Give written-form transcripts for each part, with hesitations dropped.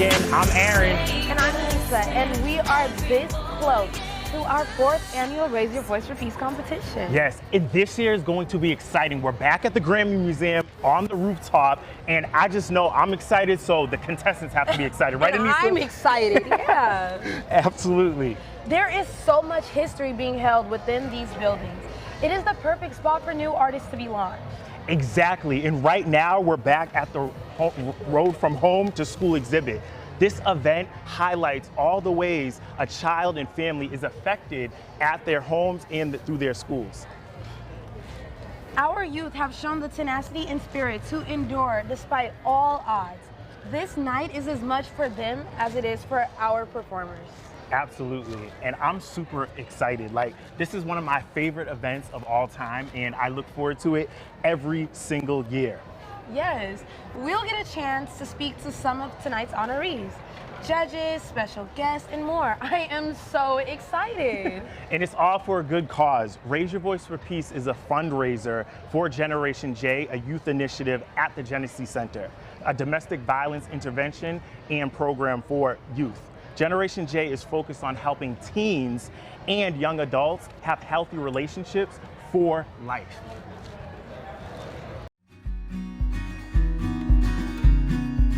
again. I'm Aaron. And I'm Anisa, and we are this close to our 4th annual Raise Your Voice for Peace competition. Yes, and this year is going to be exciting. We're back at the Grammy Museum on the rooftop, and I just know I'm excited, so the contestants have to be excited, right, Anisa? I'm excited, yeah. Absolutely. There is so much history being held within these buildings. It is the perfect spot for new artists to be launched. Exactly, and right now we're back at the Road from Home to School exhibit. This event highlights all the ways a child and family is affected at their homes and through their schools. Our youth have shown the tenacity and spirit to endure despite all odds. This night is as much for them as it is for our performers. Absolutely, and I'm super excited. Like, this is one of my favorite events of all time, and I look forward to it every single year. Yes, we'll get a chance to speak to some of tonight's honorees, judges, special guests, and more. I am so excited. And it's all for a good cause. Raise Your Voice for Peace is a fundraiser for Generation J, a youth initiative at the Genesee Center, a domestic violence intervention and program for youth. Generation J is focused on helping teens and young adults have healthy relationships for life.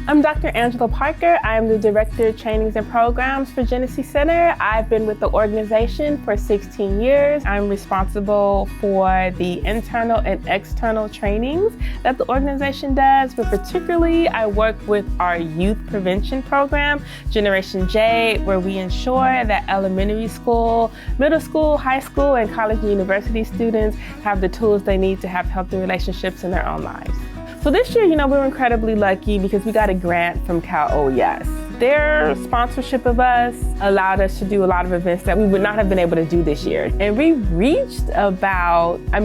I'm Dr. Angela Parker. I'm the Director of Trainings and Programs for Genesee Center. I've been with the organization for 16 years. I'm responsible for the internal and external trainings that the organization does, but particularly I work with our youth prevention program, Generation J, where we ensure that elementary school, middle school, high school, and college and university students have the tools they need to have healthy relationships in their own lives. So this year, we're incredibly lucky because we got a grant from Cal OES. Their sponsorship of us allowed us to do a lot of events that we would not have been able to do this year. And we reached about, and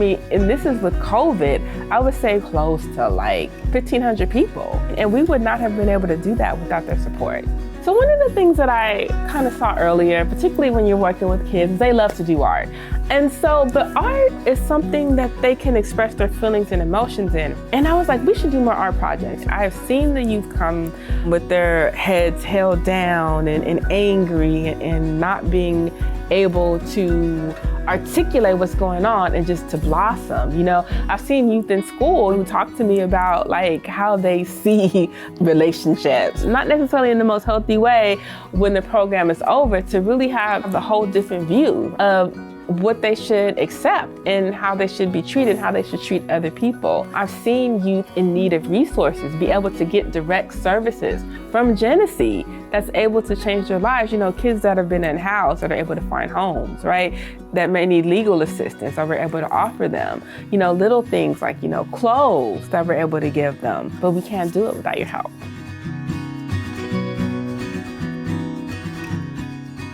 this is with COVID, I would say close to like 1,500 people. And we would not have been able to do that without their support. So one of the things that I kind of saw earlier, particularly when you're working with kids, they love to do art. And so the art is something that they can express their feelings and emotions in. And I was like, we should do more art projects. I've seen the youth come with their heads held down and angry and not being able to articulate what's going on and just to blossom. I've seen youth in school who talk to me about like how they see relationships, not necessarily in the most healthy way when the program is over, to really have a whole different view of what they should accept and how they should be treated, how they should treat other people. I've seen youth in need of resources be able to get direct services from Genesee that's able to change their lives. Kids that have been in house that are able to find homes, right? That may need legal assistance, that we're able to offer them. Little things like, clothes that we're able to give them, but we can't do it without your help.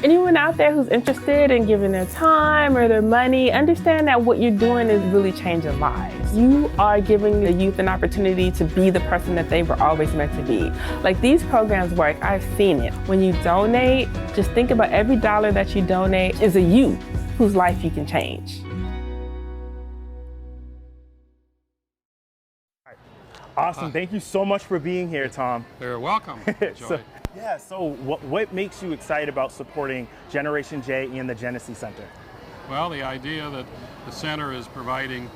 Anyone out there who's interested in giving their time or their money, understand that what you're doing is really changing lives. You are giving the youth an opportunity to be the person that they were always meant to be. Like, these programs work, I've seen it. When you donate, just think about every dollar that you donate is a youth whose life you can change. Awesome, thank you so much for being here, Tom. You're welcome. So what makes you excited about supporting Generation J and the Genesee Center? Well, the idea that the center is providing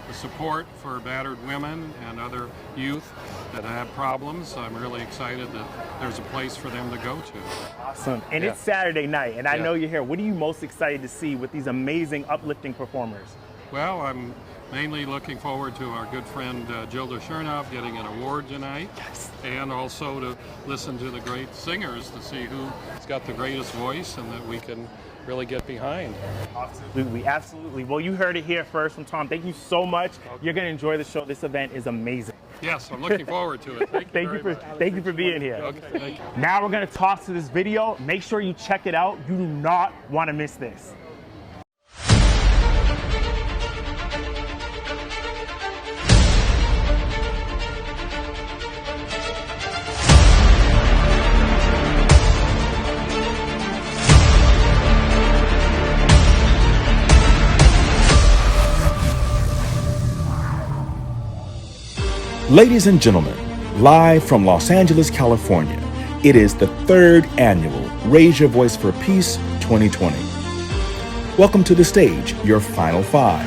the support for battered women and other youth that have problems, I'm really excited that there's a place for them to go to. Awesome, and it's Saturday night, and I know you're here. What are you most excited to see with these amazing, uplifting performers? Well, I'm mainly looking forward to our good friend Gilda Chernoff getting an award tonight. Yes. And also to listen to the great singers to see who's got the greatest voice and that we can really get behind. Absolutely. Well, you heard it here first from Tom. Thank you so much. Okay. You're going to enjoy the show. This event is amazing. Yes, I'm looking forward to it. Thank you for being here. Okay, thank you. Now we're going to toss to this video. Make sure you check it out. You do not want to miss this. Ladies and gentlemen, live from Los Angeles, California, It is the third annual Raise Your Voice for Peace 2020. Welcome to the stage, your final five.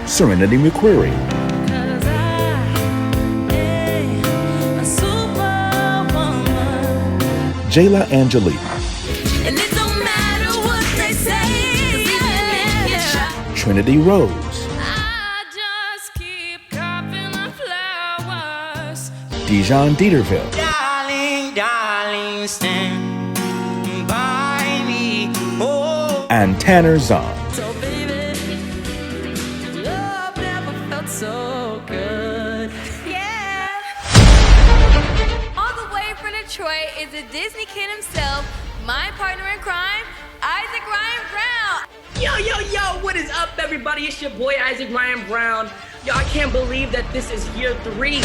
Serenity McQuarrie, Jayla Angelique, And it don't matter what they say, yeah. Trinity Rose, I just keep coughing up flowers. Dijon Dieterville, Darling, darling, stand by me. Oh, and Tanner Zahn. So baby, love never felt so good. Yeah. All the way from Detroit is the Disney kid himself, my partner in crime, Isaac Ryan Brown. Yo, what is up, everybody? It's your boy, Isaac Ryan Brown. Yo, I can't believe that this is year 3.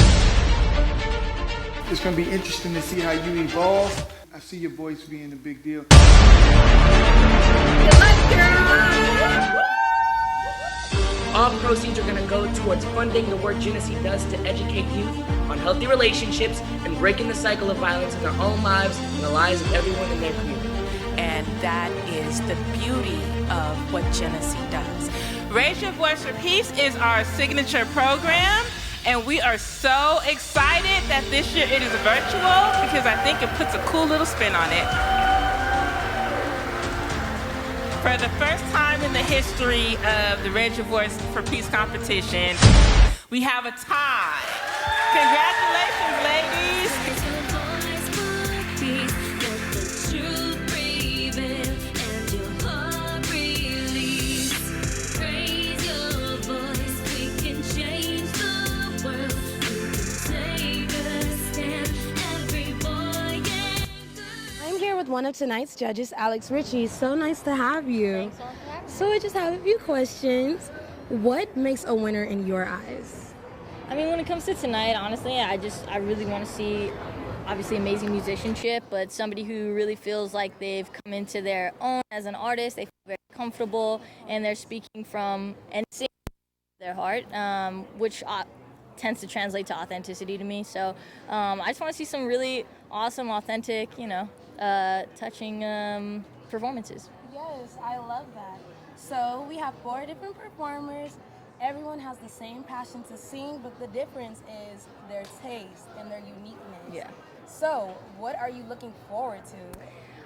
It's going to be interesting to see how you evolve. I see your voice being a big deal. All proceeds are gonna go towards funding the work Genesee does to educate youth on healthy relationships and breaking the cycle of violence in their own lives and the lives of everyone in their community. And that is the beauty of what Genesee does. Raise Your Voice for Peace is our signature program, and we are so excited that this year it is virtual because I think it puts a cool little spin on it. For the first time in the history of the Raise Your Voice for Peace competition, we have a tie. Congratulations, ladies. With one of tonight's judges, Alex Ritchie. So nice to have you. Thanks so much for having me. So I just have a few questions. What makes a winner in your eyes? I mean, when it comes to tonight, honestly, I really want to see, obviously, amazing musicianship, but somebody who really feels like they've come into their own as an artist. They feel very comfortable, and they're speaking from and singing their heart, which tends to translate to authenticity to me. So I just want to see some really awesome, authentic, touching performances. Yes, I love that. So we have 4 different performers. Everyone has the same passion to sing, but the difference is their taste and their uniqueness. Yeah. So what are you looking forward to?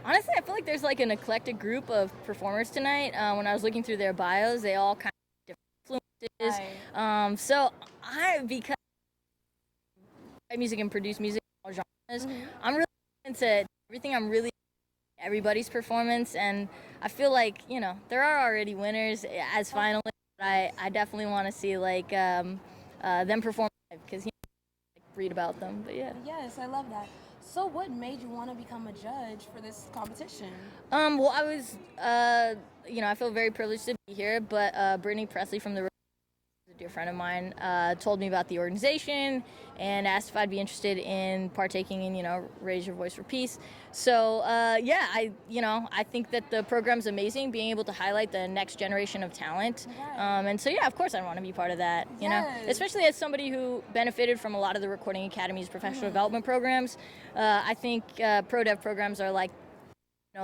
Honestly, I feel like there's like an eclectic group of performers tonight. When I was looking through their bios, they all kind of have different influences. Right. So because I write music and produce music in all genres, I'm really into everything. I'm really everybody's performance, and I feel like there are already winners as finalists. But I definitely want to see them perform because read about them. But yeah. Yes, I love that. So what made you want to become a judge for this competition? Well, I was I feel very privileged to be here, but Brittany Presley from the a dear friend of mine told me about the organization and asked if I'd be interested in partaking in Raise Your Voice for Peace. So I think that the program's amazing, being able to highlight the next generation of talent. Right. And so of course I want to be part of that. Especially as somebody who benefited from a lot of the Recording Academy's professional development programs. I think pro dev programs are like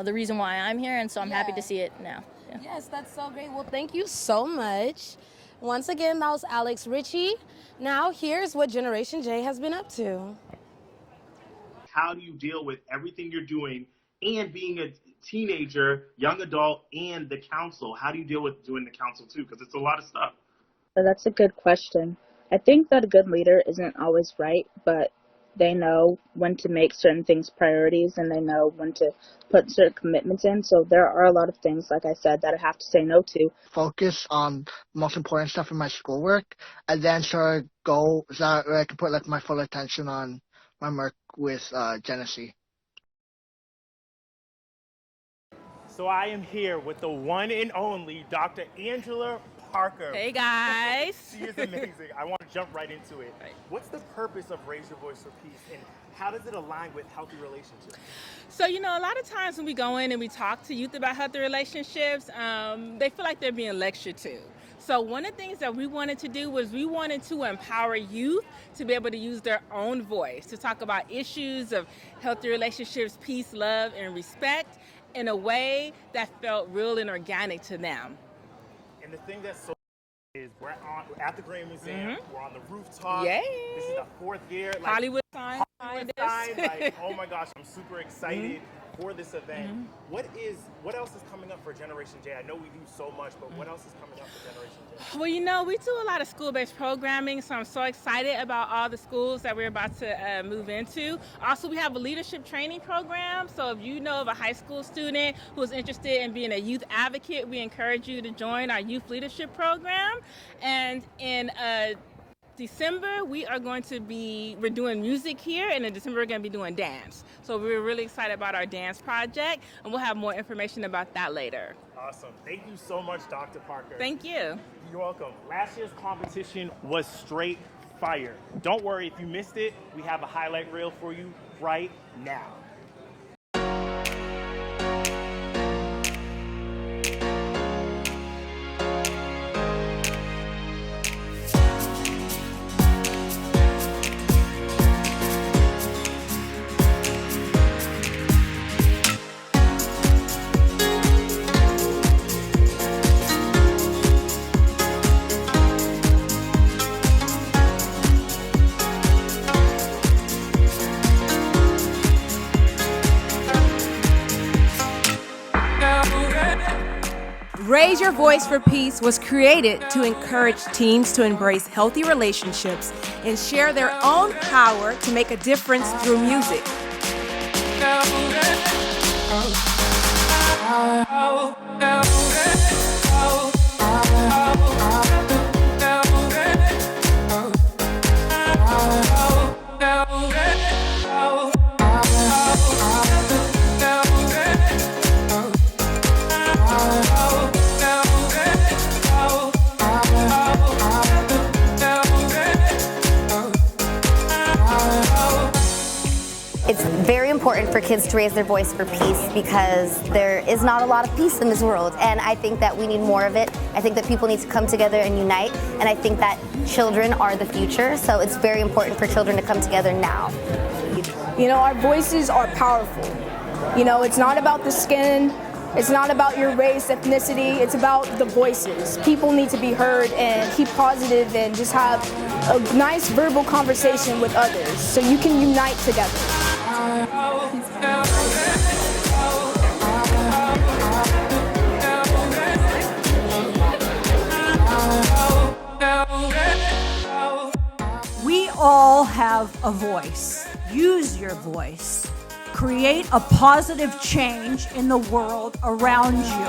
the reason why I'm here, and so I'm happy to see it now. Yeah. Yes, that's so great. Well, thank you so much. Once again, that was Alex Ritchie. Now, here's what Generation J has been up to. How do you deal with everything you're doing and being a teenager, young adult, and the council? How do you deal with doing the council too? Because it's a lot of stuff. That's a good question. I think that a good leader isn't always right, but they know when to make certain things priorities, and they know when to put certain commitments in. So there are a lot of things, like I said, that I have to say no to. Focus on the most important stuff in my schoolwork, and then sort of go so that I can put my full attention on my work with Genesee. So I am here with the one and only Dr. Angela Parker. Hey guys. She is amazing. I want to jump right into it. Right. What's the purpose of Raise Your Voice for Peace, and how does it align with healthy relationships? So, a lot of times when we go in and we talk to youth about healthy relationships, they feel like they're being lectured to. So one of the things that we wanted to do was we wanted to empower youth to be able to use their own voice, to talk about issues of healthy relationships, peace, love, and respect in a way that felt real and organic to them. And the thing that's so is we're at the Grand Museum, we're on the rooftop. Yay! This is the 4th year. Like, Hollywood sign. like, oh my gosh, I'm super excited for this event. What else is coming up for Generation J? I know we do so much, but what else is coming up for Generation J? Well, you know, we do a lot of school-based programming, so I'm so excited about all the schools that we're about to move into. Also, we have a leadership training program, so if you know of a high school student who's interested in being a youth advocate, we encourage you to join our youth leadership program. And in December, we're doing music here, and in December, we're going to be doing dance. So we're really excited about our dance project, and we'll have more information about that later. Awesome. Thank you so much, Dr. Parker. Thank you. You're welcome. Last year's competition was straight fire. Don't worry, if you missed it, we have a highlight reel for you right now. Raise Your Voice for Peace was created to encourage teens to embrace healthy relationships and share their own power to make a difference through music. It's very important for kids to raise their voice for peace because there is not a lot of peace in this world, and I think that we need more of it. I think that people need to come together and unite, and I think that children are the future, so it's very important for children to come together now. You know, our voices are powerful. You know, it's not about the skin, it's not about your race, ethnicity, it's about the voices. People need to be heard and keep positive and just have a nice verbal conversation with others so you can unite together. We all have a voice. Use your voice. Create a positive change in the world around you.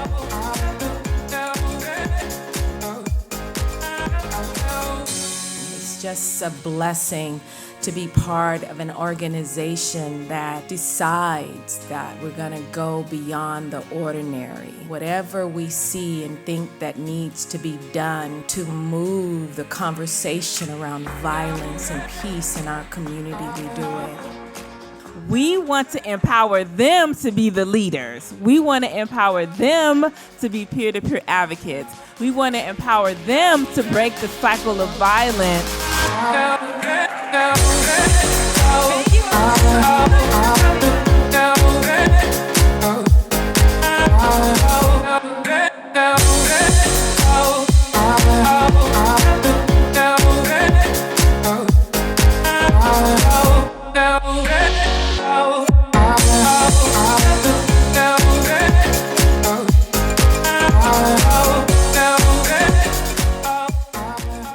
It's just a blessing to be part of an organization that decides that we're going to go beyond the ordinary. Whatever we see and think that needs to be done to move the conversation around violence and peace in our community, we do it. We want to empower them to be the leaders. We want to empower them to be peer-to-peer advocates. We want to empower them to break the cycle of violence.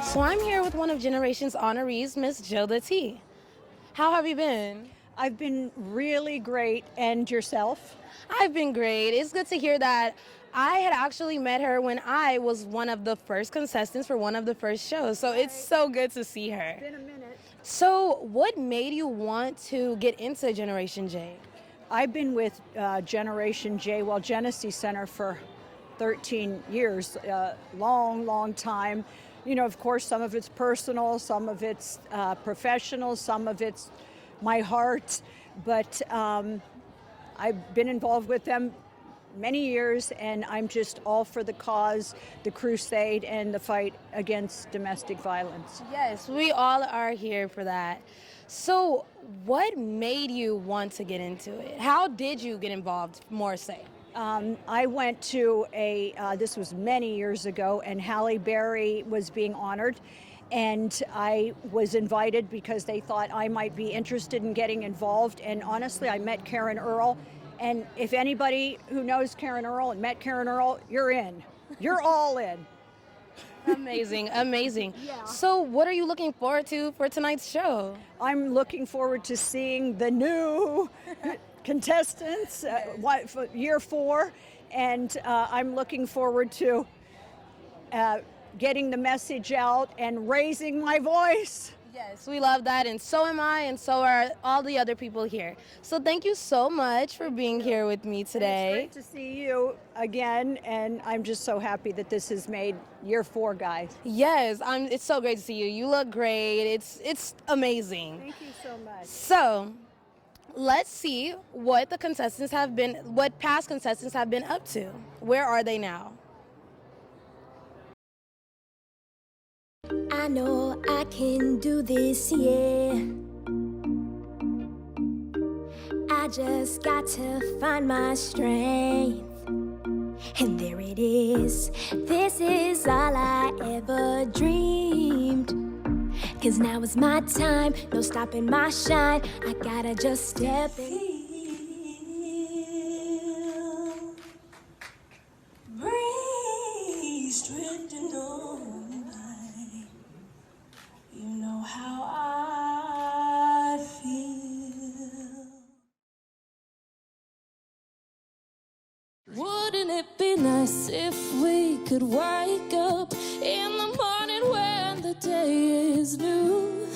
So I'm here with one of Generation's honorees, Miss Jilda T. How have you been? I've been really great. And yourself? I've been great. It's good to hear that. I had actually met her when I was one of the first contestants for one of the first shows. So it's so good to see her. It's been a minute. So what made you want to get into Generation J? I've been with Generation J, Genesee Center for 13 years, long time. You know, of course, some of it's personal, some of it's professional, some of it's my heart. But I've been involved with them many years, and I'm just all for the cause, the crusade, and the fight against domestic violence. Yes, we all are here for that. So what made you want to get into it? How did you get involved, more say? I went to this was many years ago, and Halle Berry was being honored. And I was invited because they thought I might be interested in getting involved. And honestly, I met Karen Earl. And if anybody who knows Karen Earl and met Karen Earl, you're in. You're all in. Amazing, amazing. Yeah. So what are you looking forward to for tonight's show? I'm looking forward to seeing the new contestants, for year 4. And I'm looking forward to getting the message out and raising my voice. Yes, we love that, and so am I, and so are all the other people here. So thank you so much for being here with me today. It's great to see you again, and I'm just so happy that this has made year 4, guys. Yes, it's so great to see you. You look great. It's amazing. Thank you so much. So let's see what what past contestants have been up to. Where are they now? I know I can do this, yeah. I just got to find my strength. And there it is. This is all I ever dreamed. 'Cause now is my time, no stopping my shine. I gotta just step in. Breeze drifting on by. You know how I feel. Wouldn't it be nice if we could wake up in the morning when the day is new?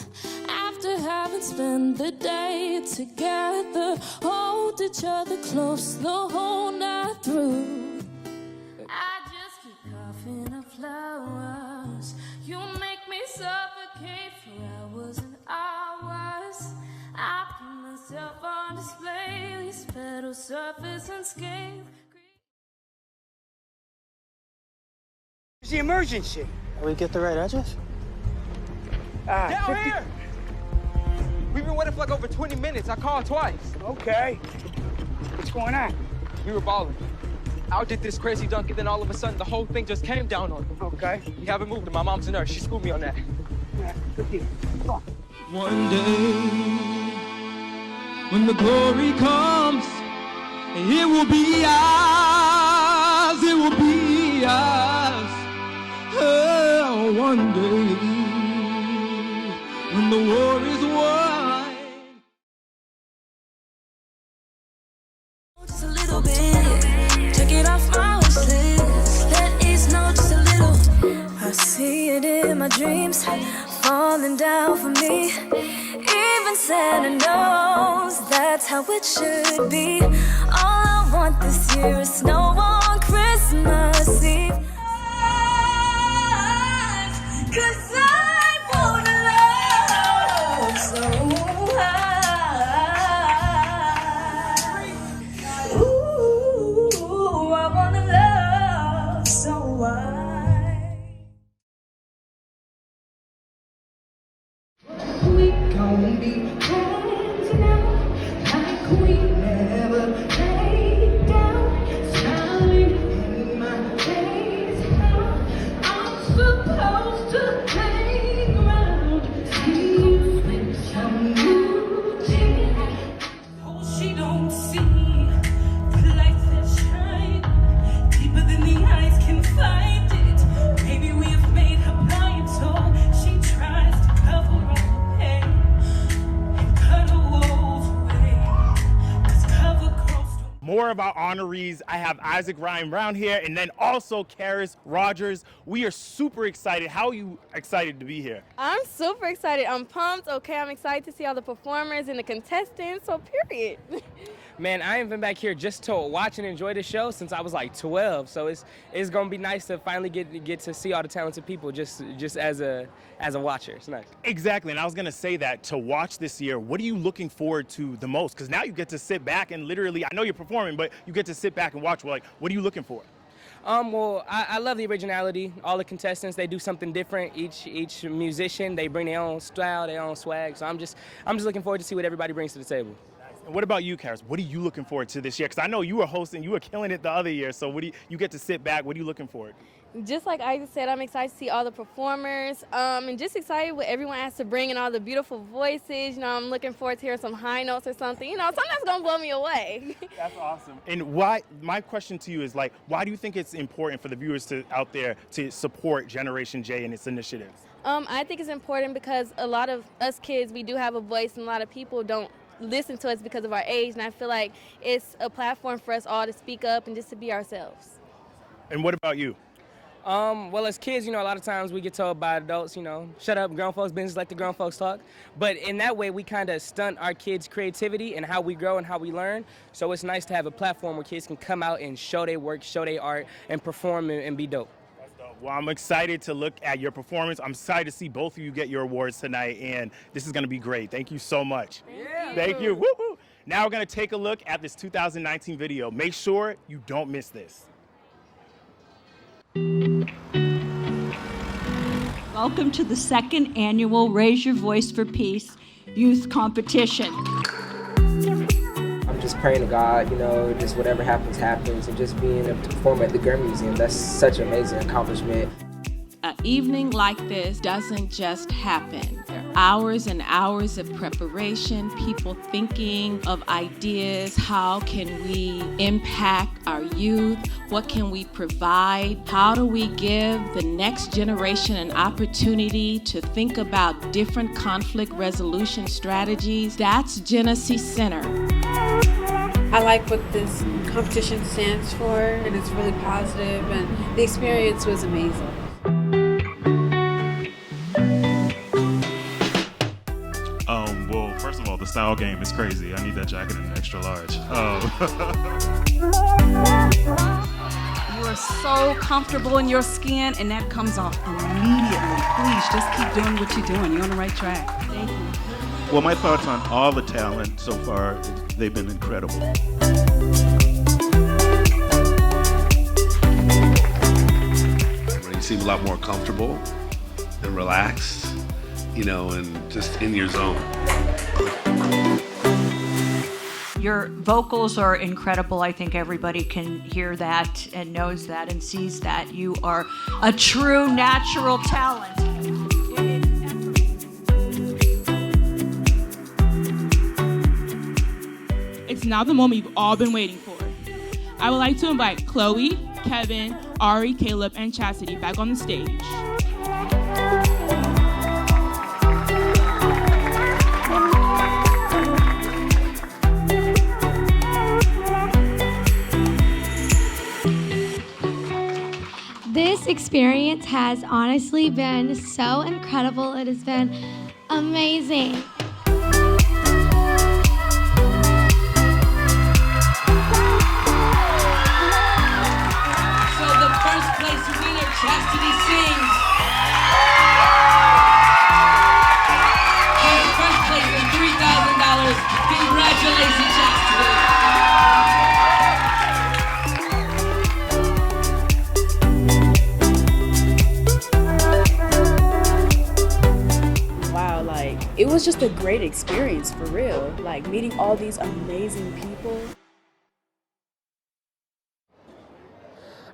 After having spent the day together, hold each other close the whole night through. I just keep coughing up flowers. You make me suffocate for hours and hours. I put myself on display, these petals surface unscathed. It's the emergency. Did we get the right address? Down here! We've been waiting for like over 20 minutes. I called twice. Okay. What's going on? We were balling. Al did this crazy dunk, and then all of a sudden, the whole thing just came down on him. Okay. We haven't moved, and my mom's a nurse. She schooled me on that. Yeah, good deal. Come on. One day, when the glory comes, it will be ours, it will be ours. Oh, one day, when the war is won. Just a little bit, check it off my wish list. Let it snow just a little. I see it in my dreams, falling down for me. Even Santa knows that's how it should be. All I want this year is snow on Christmas Eve. 'Cause I wanna love so high. Ooh, I wanna love so high. We gon' be friends now, like we never laid down. Smiling in my face now. I'm supposed to hang around, see you with some new chick. Oh, she don't see the lights that shine deeper than the eyes can find it. Maybe we have made her blind, so she tries to cover all the pain and cut her woes away. 'Cause cover girls don't. More about honorees. I have Isaac Ryan Brown here, and then also Karis Rogers. We are super excited. How are you excited to be here? I'm super excited. I'm pumped. Okay, I'm excited to see all the performers and the contestants. So period. Man, I ain't been back here just to watch and enjoy the show since I was like 12. So it's gonna be nice to finally get to see all the talented people just as a watcher. It's nice. Exactly, and I was gonna say that to watch this year, what are you looking forward to the most? Because now you get to sit back and literally, I know you're performing, but you get to sit back and watch. Like, what are you looking for? Well, I love the originality. All the contestants, they do something different. Each musician, they bring their own style, their own swag. So I'm just looking forward to see what everybody brings to the table. And what about you, Karis? What are you looking forward to this year? Because I know you were hosting, you were killing it the other year. So what do you get to sit back? What are you looking forward? Just like I said, I'm excited to see all the performers, and just excited what everyone has to bring and all the beautiful voices. You know, I'm looking forward to hear some high notes or something. You know, something that's gonna blow me away. That's awesome. And my question to you is like, why do you think it's important for the viewers out there to support Generation J and its initiatives? I think it's important because a lot of us kids, we do have a voice, and a lot of people don't listen to us because of our age, and I feel like it's a platform for us all to speak up and just to be ourselves. And what about you? Well, as kids, you know, a lot of times we get told by adults, you know, shut up, grown folks' business, let the grown folks talk. But in that way, we kind of stunt our kids' creativity and how we grow and how we learn. So it's nice to have a platform where kids can come out and show their work, show their art, and perform and be dope. Well, I'm excited to look at your performance. I'm excited to see both of you get your awards tonight, and this is going to be great. Thank you so much. Thank you. Woo-hoo. Now we're going to take a look at this 2019 video. Make sure you don't miss this. Welcome to the second annual Raise Your Voice for Peace youth competition. I'm just praying to God, you know, just whatever happens, happens, and just being able to perform at the Grammy Museum, that's such an amazing accomplishment. An evening like this doesn't just happen. There are hours and hours of preparation, people thinking of ideas. How can we impact our youth? What can we provide? How do we give the next generation an opportunity to think about different conflict resolution strategies? That's Genesee Center. I like what this competition stands for, and it's really positive, and the experience was amazing. Well, first of all, the style game is crazy. I need that jacket in an extra large. You are so comfortable in your skin, and that comes off immediately. Please, just keep doing what you're doing. You're on the right track. Thank you. Well, my thoughts on all the talent so far, they've been incredible. You seem a lot more comfortable and relaxed, you know, and just in your zone. Your vocals are incredible. I think everybody can hear that and knows that and sees that. You are a true natural talent. It's now the moment you've all been waiting for. I would like to invite Chloe, Kevin, Ari, Caleb, and Chastity back on the stage. This experience has honestly been so incredible. It has been amazing. Chastity sings. And first place is $3,000. Congratulations, Chastity. Wow, like, it was just a great experience for real. Like, meeting all these amazing people.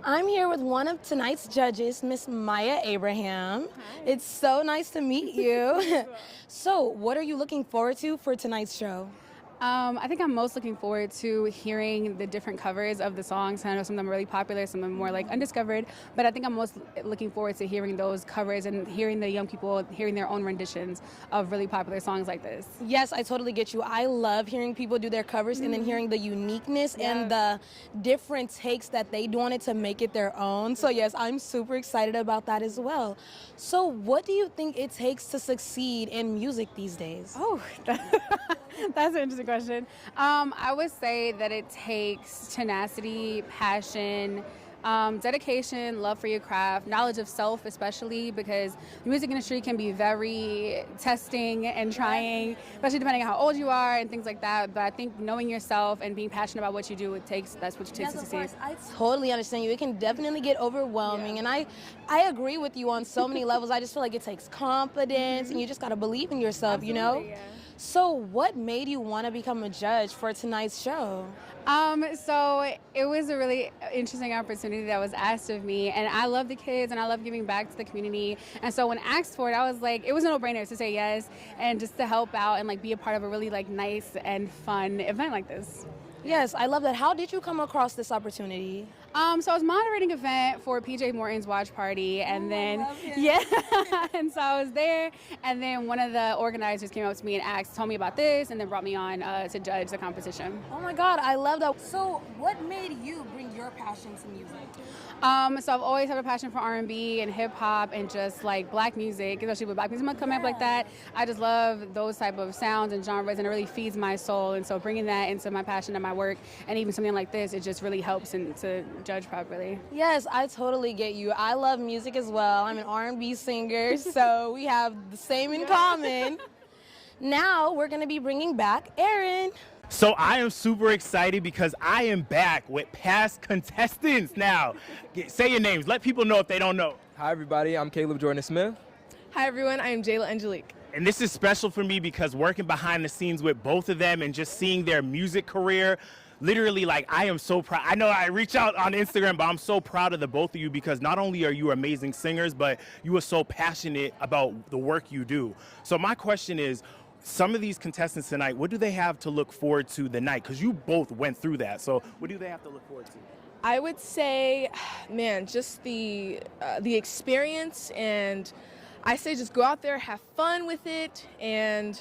I'm here with one of tonight's judges, Miss Maya Abraham. Hi. It's so nice to meet you. So, what are you looking forward to for tonight's show? I think I'm most looking forward to hearing the different covers of the songs. I know some of them are really popular, some of them more like undiscovered, but I think I'm most looking forward to hearing those covers and hearing the young people hearing their own renditions of really popular songs like this. Yes, I totally get you. I love hearing people do their covers and then hearing the uniqueness and the different takes that they do on it to make it their own. So yes, I'm super excited about that as well. So what do you think it takes to succeed in music these days? Oh, that's an interesting question. question. I would say that it takes tenacity, passion, dedication, love for your craft, knowledge of self, especially because the music industry can be very testing and trying, especially depending on how old you are and things like that. But I think knowing yourself and being passionate about what you do, that's what it takes to succeed. I totally understand you. It can definitely get overwhelming, and I agree with you on so many levels. I just feel like it takes confidence, and you just got to believe in yourself, you know? Yeah. So what made you want to become a judge for tonight's show? So it was a really interesting opportunity that was asked of me, and I love the kids and I love giving back to the community. And so when asked for it, I was like, it was a no-brainer to say yes and just to help out and like be a part of a really like nice and fun event like this. Yes, I love that. How did you come across this opportunity? So I was moderating an event for PJ Morton's watch party, and then and so I was there, and then one of the organizers came up to me and told me about this, and then brought me on to judge the competition. Oh my God, I love that. So what made you bring your passion to music? So I've always had a passion for R&B and hip hop and just like black music, especially with Black Music Month coming up like that. I just love those type of sounds and genres, and it really feeds my soul. And so bringing that into my passion and my work, and even something like this, it just really helps and to judge properly. Yes, I totally get you. I love music as well. I'm an R&B singer, so we have the same in common. Now we're gonna be bringing back Aaron. So I am super excited because I am back with past contestants now. Say your names. Let people know if they don't know. Hi, everybody. I'm Caleb Jordan Smith. Hi, everyone. I am Jayla Angelique. And this is special for me because working behind the scenes with both of them and just seeing their music career, literally, like, I am so proud. I know I reach out on Instagram, but I'm so proud of the both of you because not only are you amazing singers, but you are so passionate about the work you do. So my question is, some of these contestants tonight, what do they have to look forward to the night? Because you both went through that. So what do they have to look forward to? I would say, man, just the experience, and I say just go out there, have fun with it, and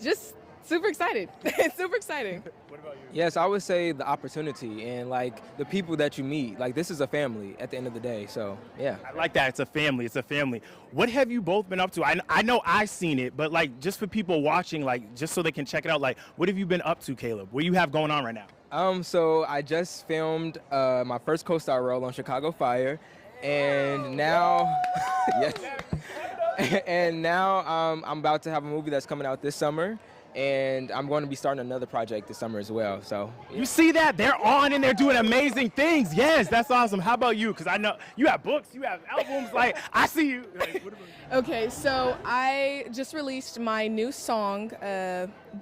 just super excited. It's super exciting. What about you? Yes, I would say the opportunity and like the people that you meet. Like this is a family at the end of the day. So yeah. I like that. It's a family. It's a family. What have you both been up to? I know I've seen it, but like just for people watching, like just so they can check it out, like what have you been up to, Caleb? What do you have going on right now? So I just filmed my first co-star role on Chicago Fire, and now, yes, and now I'm about to have a movie that's coming out this summer. And I'm going to be starting another project this summer as well. So yeah. You see that? They're on and they're doing amazing things. Yes, that's awesome. How about you? Because I know you have books, you have albums. Like, I see you. Like, what about you? Okay, so I just released my new song,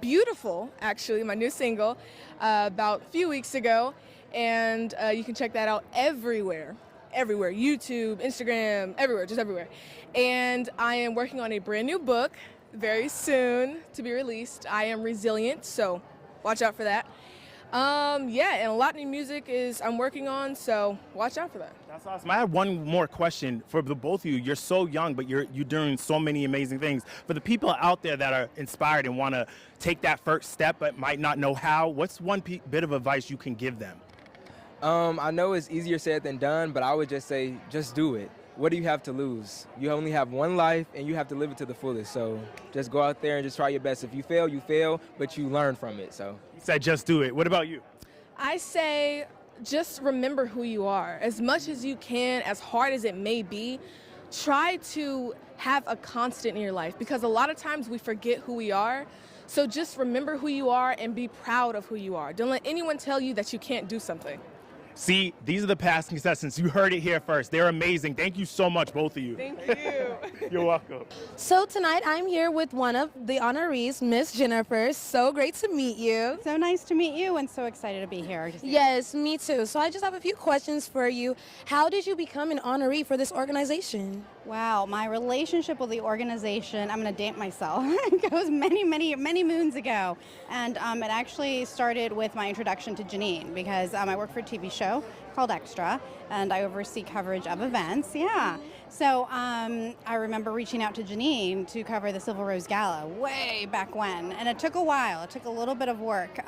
Beautiful, actually, my new single, about a few weeks ago. And you can check that out everywhere, YouTube, Instagram, everywhere, just everywhere. And I am working on a brand new book very soon to be released. I am resilient, so watch out for that. Yeah, and a lot of new music I'm working on, so watch out for that. That's awesome. I have one more question for the both of you. You're so young, but you're doing so many amazing things. For the people out there that are inspired and want to take that first step but might not know how, what's one bit of advice you can give them? I know it's easier said than done, but I would just say, just do it. What do you have to lose? You only have one life, and you have to live it to the fullest. So just go out there and just try your best. If you fail, you fail, but you learn from it. So you said just do it. What about you? I say just remember who you are. As much as you can, as hard as it may be, try to have a constant in your life, because a lot of times we forget who we are. So just remember who you are and be proud of who you are. Don't let anyone tell you that you can't do something. See, these are the past contestants. You heard it here first. They're amazing. Thank you so much, both of you. Thank you. You're welcome. So tonight I'm here with one of the honorees, Miss Jennifer. So great to meet you. So nice to meet you and so excited to be here. Yes, me too. So I just have a few questions for you. How did you become an honoree for this organization? Wow, my relationship with the organization, I'm going to date myself, it goes many moons ago. And it actually started with my introduction to Janine, because I work for a TV show called Extra, and I oversee coverage of events. Yeah. So I remember reaching out to Janine to cover the Silver Rose Gala way back when. And it took a while. It took a little bit of work.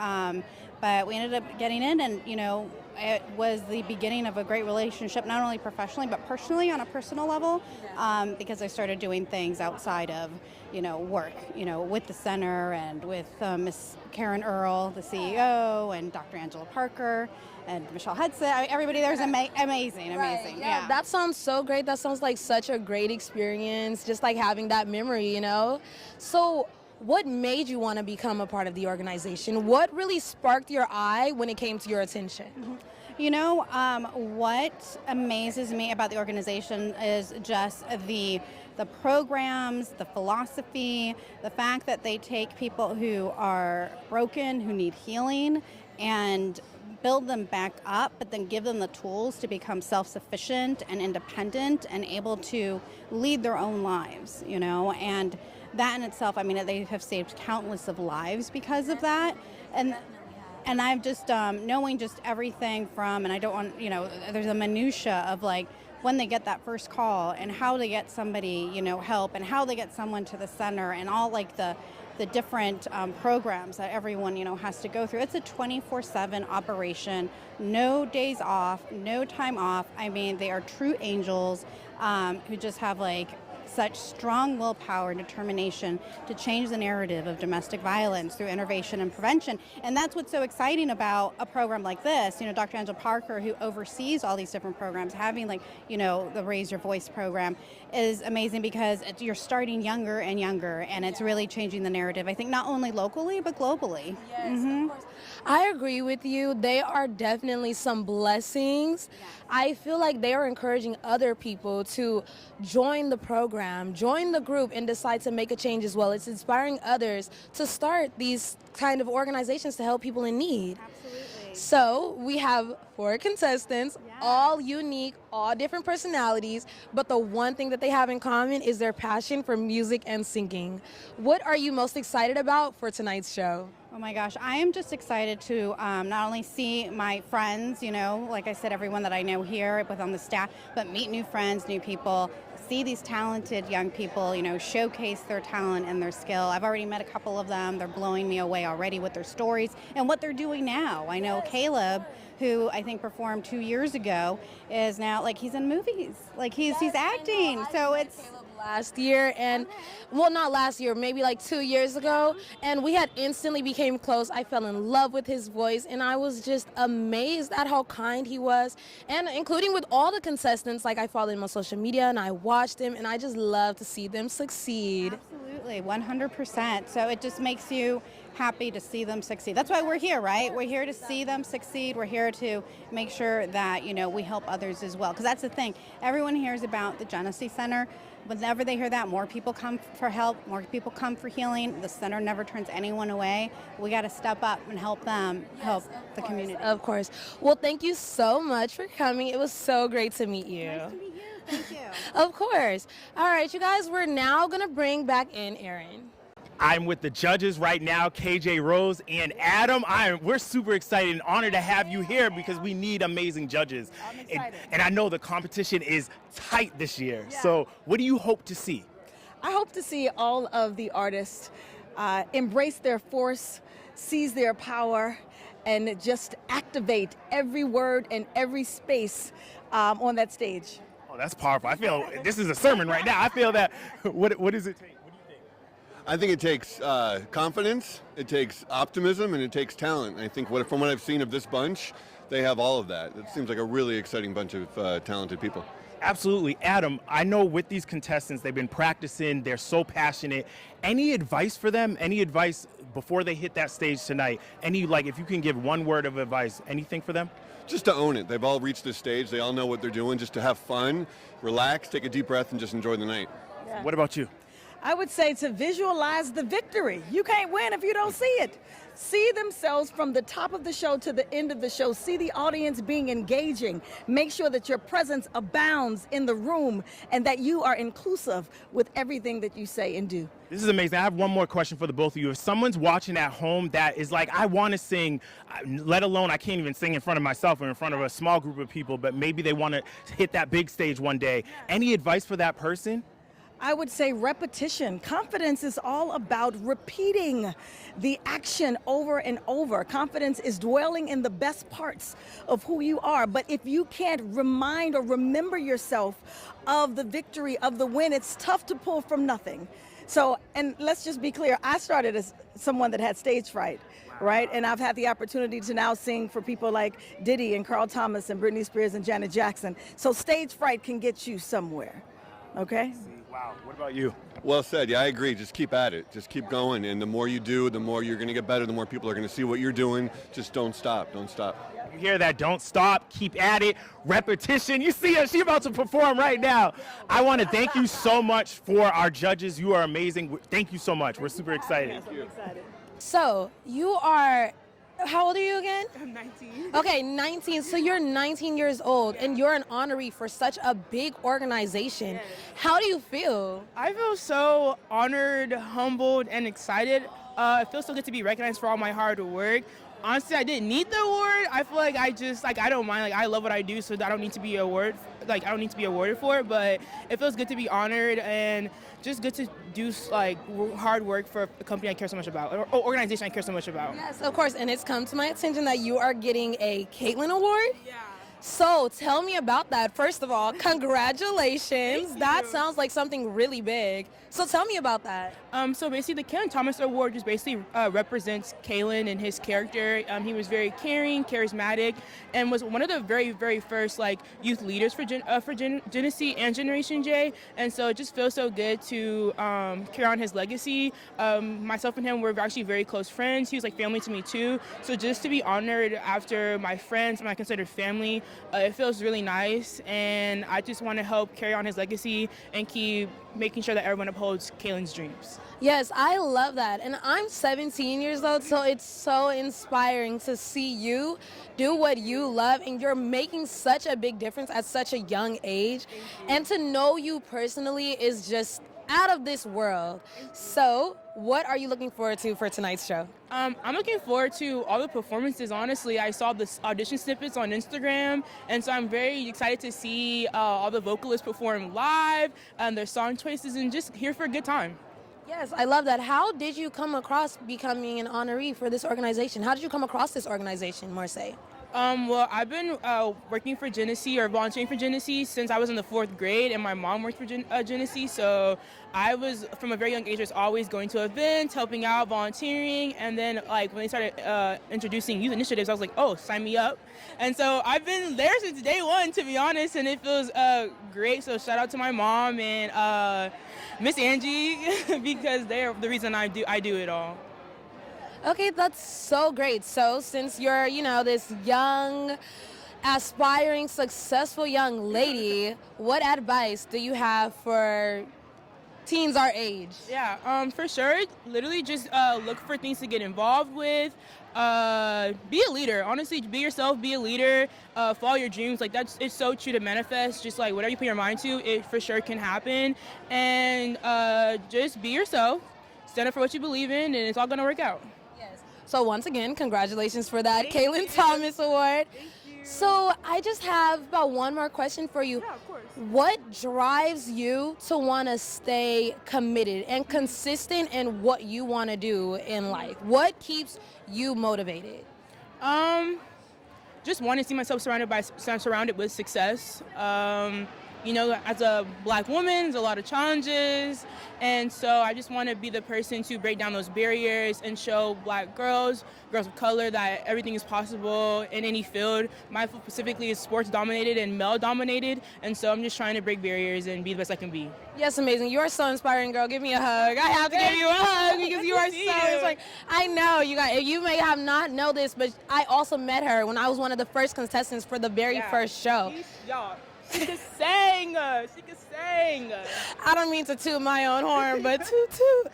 But we ended up getting in, and, it was the beginning of a great relationship, not only professionally, but personally on a personal level, because I started doing things outside of, work, with the center and with Miss Karen Earl, the CEO, and Dr. Angela Parker, and Michelle Hudson. Everybody there's amazing. Yeah. That sounds so great. That sounds like such a great experience, just like having that memory, So what made you want to become a part of the organization? What really sparked your eye when it came to your attention? What amazes me about the organization is just the programs, the philosophy, the fact that they take people who are broken, who need healing, and build them back up, but then give them the tools to become self-sufficient and independent and able to lead their own lives, and that in itself, they have saved countless of lives because of that. And I've just, knowing just everything from, and I don't want, there's a minutia of like when they get that first call and how they get somebody, help, and how they get someone to the center, and all like the different programs that everyone, has to go through. It's a 24/7 operation, no days off, no time off. They are true angels who just have like such strong willpower and determination to change the narrative of domestic violence through intervention and prevention. And that's what's so exciting about a program like this. Dr. Angela Parker, who oversees all these different programs, having the Raise Your Voice program is amazing because you're starting younger and younger, and it's really changing the narrative, I think, not only locally, but globally. Yes, of course. I agree with you. They are definitely some blessings. Yeah. I feel like they are encouraging other people to join the program, join the group, and decide to make a change as well. It's inspiring others to start these kind of organizations to help people in need. Absolutely. So we have 4 contestants, all unique, all different personalities, but the one thing that they have in common is their passion for music and singing. What are you most excited about for tonight's show? Oh my gosh, I am just excited to not only see my friends, like I said, everyone that I know here with on the staff, but meet new friends, new people, see these talented young people, showcase their talent and their skill. I've already met a couple of them. They're blowing me away already with their stories and what they're doing now. I know Caleb, who I think performed 2 years ago, is now he's in movies. He's acting. So it's last year, and well, not last year, maybe 2 years ago, and we had instantly became close. I fell in love with his voice, and I was just amazed at how kind he was, and including with all the contestants. I followed him on social media and I watched him, and I just love to see them succeed. Absolutely, 100%. So it just makes you happy to see them succeed. That's why we're here, right? We're here to see them succeed. We're here to make sure that we help others as well, because that's the thing. Everyone hears about the Genesee Center. Whenever they hear that, more people come for help, more people come for healing. The center never turns anyone away. We got to step up and help them, help the community. Of course. Well, thank you so much for coming. It was so great to meet you. Nice to meet you. Thank you. Of course. All right, you guys, we're now going to bring back in Aaron. I'm with the judges right now, KJ Rose and Adam. We're super excited and honored to have you here because we need amazing judges. I'm excited. And I know the competition is tight this year. Yeah. So what do you hope to see? I hope to see all of the artists embrace their force, seize their power, and just activate every word and every space on that stage. Oh, that's powerful. I feel this is a sermon right now. I feel that. What does it take? I think it takes confidence, it takes optimism, and it takes talent. I think from what I've seen of this bunch, they have all of that. It seems like a really exciting bunch of talented people. Absolutely. Adam, I know with these contestants, they've been practicing, they're so passionate. Any advice for them? Any advice before they hit that stage tonight? If you can give one word of advice, anything for them? Just to own it. They've all reached this stage. They all know what they're doing. Just to have fun, relax, take a deep breath, and just enjoy the night. Yeah. What about you? I would say to visualize the victory. You can't win if you don't see it. See themselves from the top of the show to the end of the show. See the audience being engaging. Make sure that your presence abounds in the room and that you are inclusive with everything that you say and do. This is amazing. I have one more question for the both of you. If someone's watching at home that is I want to sing, let alone I can't even sing in front of myself or in front of a small group of people, but maybe they want to hit that big stage one day. Any advice for that person? I would say repetition. Confidence is all about repeating the action over and over. Confidence is dwelling in the best parts of who you are. But if you can't remind or remember yourself of the victory, of the win, it's tough to pull from nothing. So, and let's just be clear, I started as someone that had stage fright, right? And I've had the opportunity to now sing for people like Diddy and Carl Thomas and Britney Spears and Janet Jackson. So stage fright can get you somewhere, okay? Wow, what about you? Well said. Yeah, I agree. Just keep at it. Just keep going. And the more you do, the more you're going to get better. The more people are going to see what you're doing. Just don't stop. Don't stop. You hear that? Don't stop. Keep at it. Repetition. You see her. She's about to perform right now. I want to thank you so much for our judges. You are amazing. Thank you so much. We're super excited. So you are, how old are you again? I'm 19. Okay, 19. So you're 19 years old and you're an honoree for such a big organization. How do you feel? I feel so honored, humbled, and excited. It feels so good to be recognized for all my hard work. Honestly, I didn't need the award. I feel like I don't mind. Like, I love what I do, so I don't need to be awarded for it. But it feels good to be honored and just good to do like hard work for a company I care so much about, or organization I care so much about. Yes, of course. And it's come to my attention that you are getting a Caitlin Award. Yeah. So tell me about that. First of all, congratulations. That sounds like something really big. So tell me about that. So basically, the Kalen Thomas Award just basically represents Kalen and his character. He was very caring, charismatic, and was one of the very, very first like youth leaders for Genesee and Generation J. And so it just feels so good to carry on his legacy. Myself and him were actually very close friends. He was like family to me too. So just to be honored after my friends, my considered family, it feels really nice. And I just want to help carry on his legacy and keep making sure that everyone upholds Kalen's dreams. Yes, I love that. And I'm 17 years old, so it's so inspiring to see you do what you love, and you're making such a big difference at such a young age. And to know you personally is just out of this world. So what are you looking forward to for tonight's show? I'm looking forward to all the performances, honestly. I saw the audition snippets on Instagram, and so I'm very excited to see all the vocalists perform live and their song choices, and just here for a good time. Yes, I love that. How did you come across becoming an honoree for this organization? How did you come across this organization, Marseille? Well, I've been working for Genesee or volunteering for Genesee since I was in the 4th grade, and my mom worked for Genesee, so I was, from a very young age, was always going to events, helping out, volunteering, and then like when they started introducing youth initiatives, I was like, oh, sign me up. And so I've been there since day one, to be honest, and it feels great. So shout out to my mom and Miss Angie because they're the reason I do it all. Okay, that's so great. So since you're, this young, aspiring, successful young lady, what advice do you have for teens our age? Yeah, for sure. Literally just look for things to get involved with. Be a leader. Honestly, be yourself, be a leader, follow your dreams. Like it's so true to manifest. Just like whatever you put your mind to, it for sure can happen. And just be yourself, stand up for what you believe in, and it's all gonna work out. So once again, congratulations for that Caitlin Thomas Award. So I just have about one more question for you. Yeah, of course. What drives you to want to stay committed and consistent in what you want to do in life? What keeps you motivated? Just want to see myself surrounded with success. As a Black woman, there's a lot of challenges, and so I just want to be the person to break down those barriers and show Black girls of color, that everything is possible in any field. My field specifically is sports dominated and male dominated, and so I'm just trying to break barriers and be the best I can be. Yes, amazing. You are so inspiring, girl. Give me a hug. I have to give you a hug because you are so inspiring. I know you may have not know this, but I also met her when I was one of the first contestants for the very first show. She can sing. She can sing. I don't mean to toot my own horn, but toot.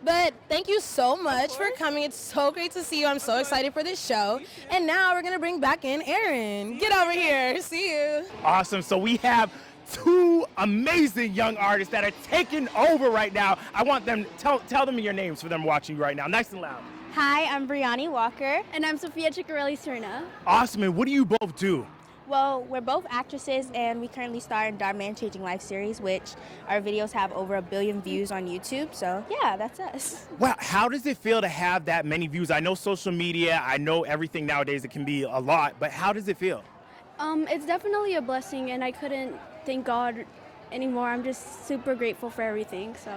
But thank you so much for coming. It's so great to see you. I'm so excited for this show. And now we're going to bring back in Aaron. Get over here. See you. Awesome. So we have two amazing young artists that are taking over right now. I want them, tell them your names for them watching right now. Nice and loud. Hi, I'm Brianni Walker. And I'm Sophia Ciccarelli-Serna. Awesome. And what do you both do? Well, we're both actresses, and we currently star in Our Man Changing Life series, which our videos have over 1 billion views on YouTube. So, yeah, that's us. Wow, how does it feel to have that many views? I know social media, I know everything nowadays, it can be a lot, but how does it feel? It's definitely a blessing, and I couldn't thank God anymore. I'm just super grateful for everything. So.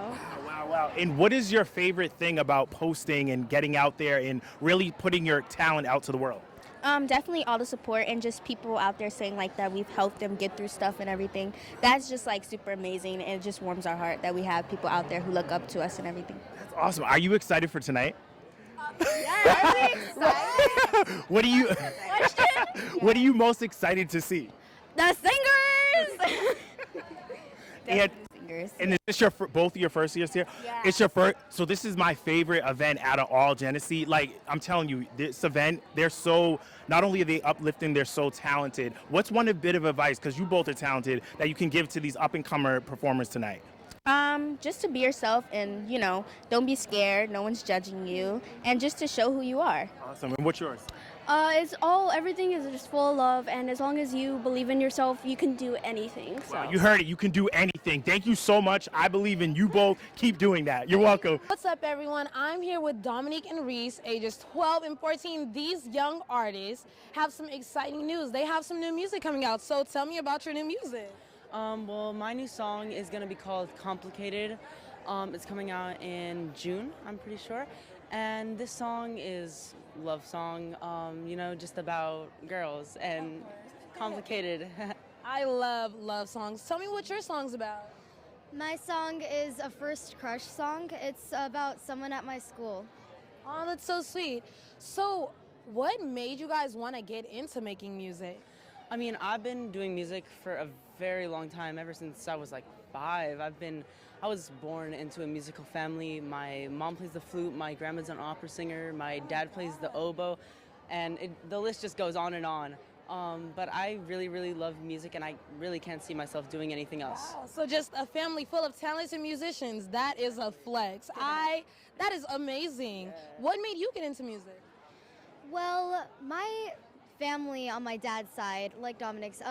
Wow. And what is your favorite thing about posting and getting out there and really putting your talent out to the world? Definitely all the support and just people out there saying like that we've helped them get through stuff and everything. That's just like super amazing, and it just warms our heart that we have people out there who look up to us and everything. That's awesome. Are you excited for tonight? Yeah, I'm excited. What are you most excited to see? The singers. And is this both of your first years here? Yeah. It's your first. So this is my favorite event out of all Genesee. Like, I'm telling you, this event, they're so, not only are they uplifting, they're so talented. What's one bit of advice, because you both are talented, that you can give to these up-and-comer performers tonight? Just to be yourself and, don't be scared. No one's judging you. And just to show who you are. Awesome. And what's yours? Everything is just full of love, and as long as you believe in yourself, you can do anything. So. Wow, you heard it. You can do anything. Thank you so much. I believe in you both. Keep doing that. You're welcome. What's up, everyone? I'm here with Dominique and Reese, ages 12 and 14. These young artists have some exciting news. They have some new music coming out. So tell me about your new music. Well, my new song is going to be called Complicated. It's coming out in June, I'm pretty sure. And this song is love song, just about girls and complicated. I love love songs. Tell me what your song's about. My song is a first crush song. It's about someone at my school. Oh, that's so sweet. So what made you guys want to get into making music? I mean, I've been doing music for a very long time, ever since I was like 5. I was born into a musical family. My mom plays the flute, my grandma's an opera singer, my dad plays the oboe, and the list just goes on and on. But I really, really love music, and I really can't see myself doing anything else. Wow, so just a family full of talented musicians. That is a flex. That is amazing. Yeah. What made you get into music? Well, my family on my dad's side, like Dominic's,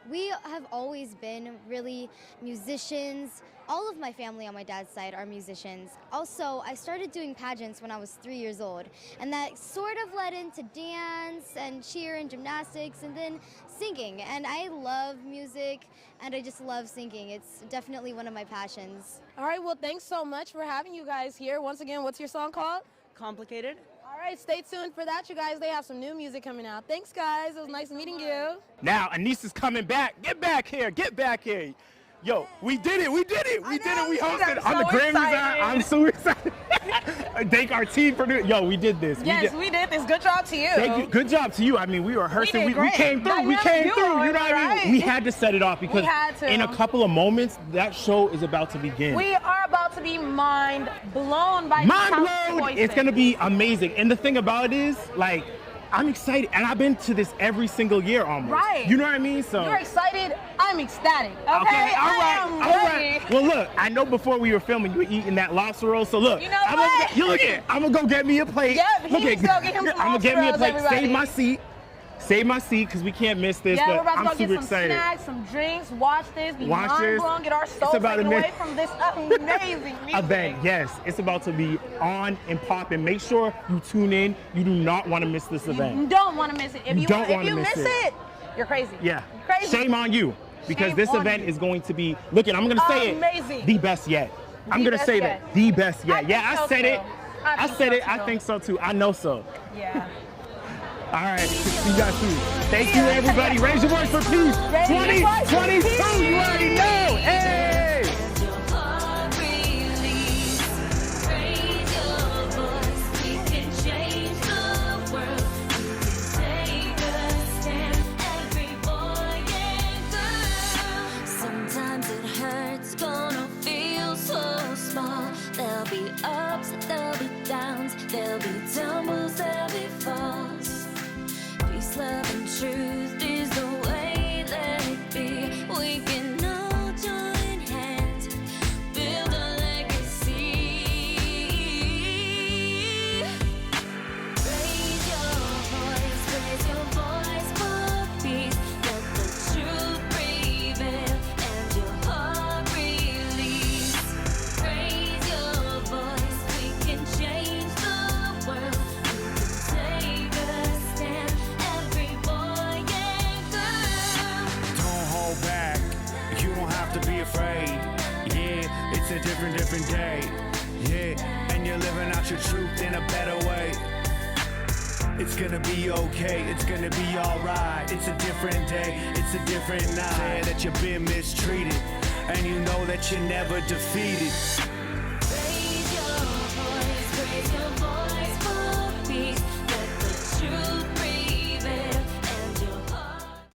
we have always been really musicians. All of my family on my dad's side are musicians. Also, I started doing pageants when I was 3 years old, and that sort of led into dance and cheer and gymnastics and then singing. And I love music, and I just love singing. It's definitely one of my passions. All right, well, thanks so much for having you guys here. Once again, what's your song called? Complicated. All right, stay tuned for that, you guys. They have some new music coming out. Thanks, guys. It was nice meeting you. Now, Anisa's coming back. Get back here. Get back here. Yo, we did it. We did it. We did it. We hosted on the Grammys. I'm so excited. Thank our team for doing. Yo, we did this. Yes, we did this. Good job to you. Thank you. Good job to you. I mean, we were rehearsing. We came through. We came through. You know what I mean? We had to set it off because in a couple of moments, that show is about to begin. We are about to be mind blown by voices. It's going to be amazing. And the thing about it is, like, I'm excited, and I've been to this every single year almost. Right. You know what I mean? So you're excited. I'm ecstatic. Okay. All right. Well, look, I know before we were filming, you were eating that lobster roll. So look, you know what? I'm gonna go get me a plate. Yep. He's gonna get him some I'm gonna get me a plate. Everybody. Save my seat because we can't miss this. Yeah, but we're about to I'm go super get some excited. snacks, some drinks, watch this, be mind blown, get our souls taken away from this amazing music. Event, yes, it's about to be on and popping. Make sure you tune in. You do not want to miss this event. You don't want to miss it. If you miss it, you're crazy. Yeah. You're crazy. Shame on you because this event is going to be. Look, I'm going to say it. The best yet. I'm going to say that. The best yet. I said it. I said it. I think so too. I know so. Yeah. All right, see you guys soon. Thank you, everybody. Raise your voice for peace. 2022, you already know. Hey! Sometimes it hurts, gonna feel so small. There'll be ups, there'll be downs, there'll be tumbles, there'll be falls. Peace, love, and truth is the way, let it be. We can all join It's a different day, yeah. And you're living out your truth in a better way. It's gonna be okay, it's gonna be alright. It's a different day, it's a different night. Say that you've been mistreated, and you know that you're never defeated.